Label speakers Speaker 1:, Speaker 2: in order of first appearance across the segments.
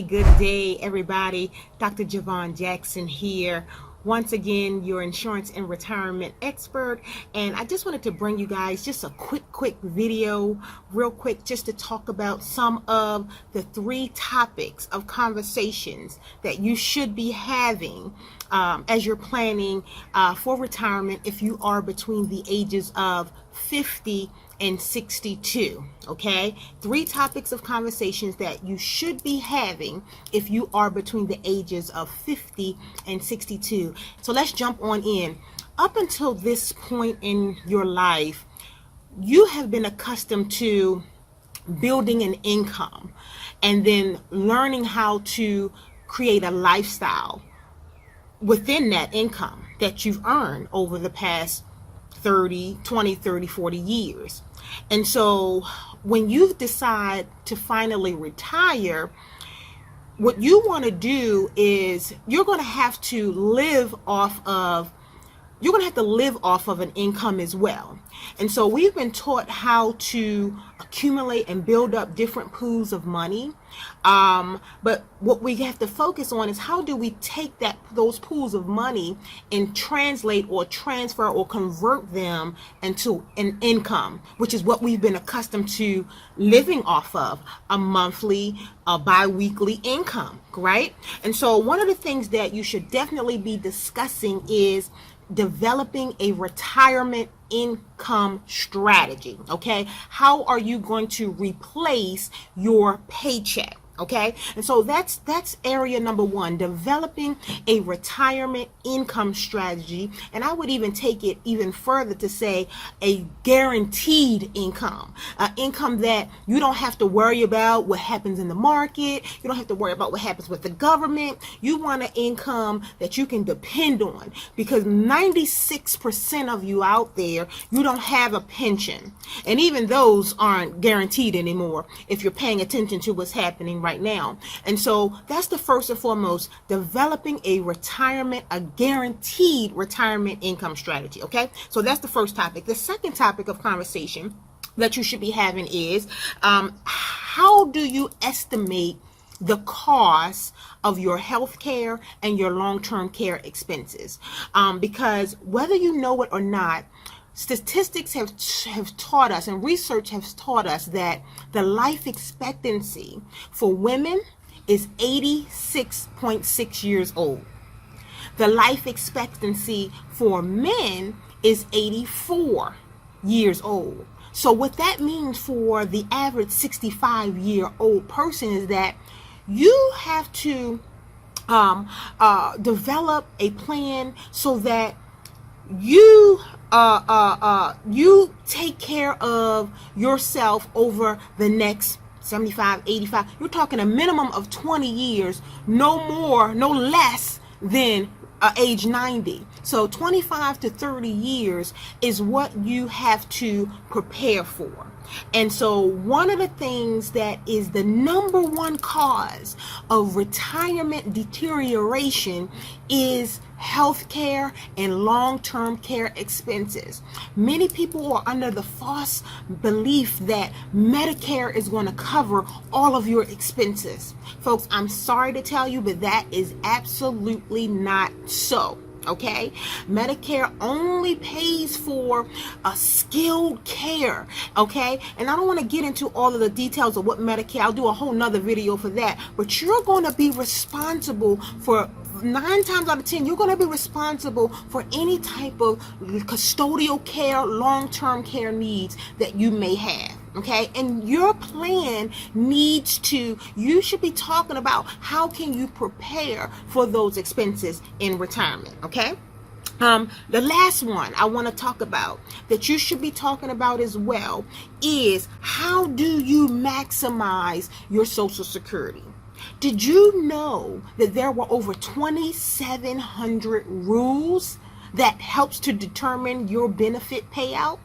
Speaker 1: Good day, everybody. Dr. Javon Jackson here. Once again, your insurance and retirement expert. And I just wanted to bring you guys just a quick video, real quick, just to talk about some of the 3 topics of conversations that you should be having as you're planning for retirement if you are between the ages of 50 and 62. Okay, 3 topics of conversations that you should be having if you are between the ages of 50 and 62. So let's jump on in. Up until this point in your life, you have been accustomed to building an income and then learning how to create a lifestyle within that income that you've earned over the past 40 years. And so when you decide to finally retire, what you want to do is you're going to have to live off of an income as well. And so we've been taught how to accumulate and build up different pools of money. But what we have to focus on is how do we take those pools of money and translate or transfer or convert them into an income, which is what we've been accustomed to living off of, a monthly, a bi-weekly income, right? And so one of the things that you should definitely be discussing is developing a retirement income strategy. Okay, how are you going to replace your paycheck? Okay, and so that's area number 1, developing a retirement income strategy. And I would even take it even further to say a guaranteed income, an income that you don't have to worry about what happens in the market. You don't have to worry about what happens with the government. You want an income that you can depend on, because 96% of you out there, you don't have a pension, and even those aren't guaranteed anymore if you're paying attention to what's happening right now. And so that's the first and foremost, developing a guaranteed retirement income strategy. Okay, so that's the first topic. The second topic of conversation that you should be having is how do you estimate the cost of your health care and your long-term care expenses? Because whether you know it or not, statistics have taught us, and research has taught us, that the life expectancy for women is 86.6 years old. The life expectancy for men is 84 years old. So what that means for the average 65-year-old person is that you have to develop a plan so that you take care of yourself over the next 75, 85. You're talking a minimum of 20 years, no more, no less than age 90. So 25 to 30 years is what you have to prepare for. And so one of the things that is the number 1 cause of retirement deterioration is health care and long-term care expenses. Many people are under the false belief that Medicare is going to cover all of your expenses. Folks, I'm sorry to tell you, but that is absolutely not so. Okay, Medicare only pays for a skilled care. Okay, and I don't want to get into all of the details of what Medicare, I'll do a whole nother video for that, but you're going to be responsible for 9 times out of 10, you're going to be responsible for any type of custodial care, long-term care needs that you may have. Okay, and your plan you should be talking about how can you prepare for those expenses in retirement. Okay, the last one I want to talk about that you should be talking about as well is how do you maximize your Social Security? Did you know that there were over 2,700 rules that helps to determine your benefit payout?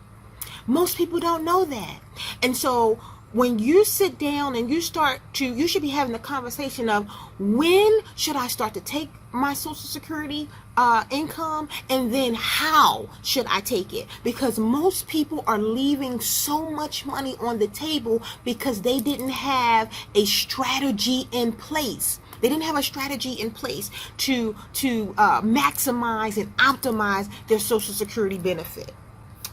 Speaker 1: Most people don't know that. And so when you sit down and you should be having the conversation of, when should I start to take my Social Security income, and then how should I take it? Because most people are leaving so much money on the table because they didn't have a strategy in place. They didn't have a strategy in place to maximize and optimize their Social Security benefit.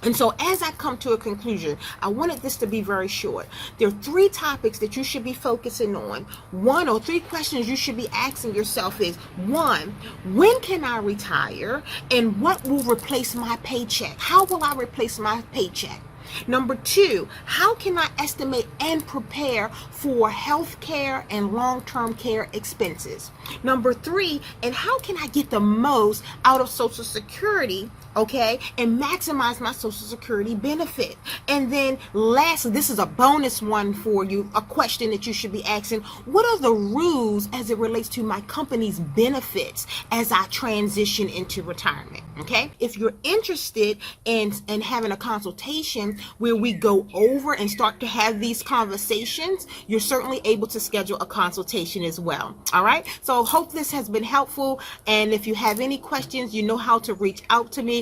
Speaker 1: And so as I come to a conclusion, I wanted this to be very short. There are 3 topics that you should be focusing on. 3 questions you should be asking yourself is, 1, when can I retire? And what will replace my paycheck? How will I replace my paycheck? Number 2, how can I estimate and prepare for health care and long-term care expenses? Number 3, and how can I get the most out of Social Security, okay, and maximize my Social Security benefit? And then lastly, this is a bonus one for you, a question that you should be asking: what are the rules as it relates to my company's benefits as I transition into retirement? Okay, if you're interested in having a consultation where we go over and start to have these conversations, you're certainly able to schedule a consultation as well. All right, so hope this has been helpful, and if you have any questions, you know how to reach out to me.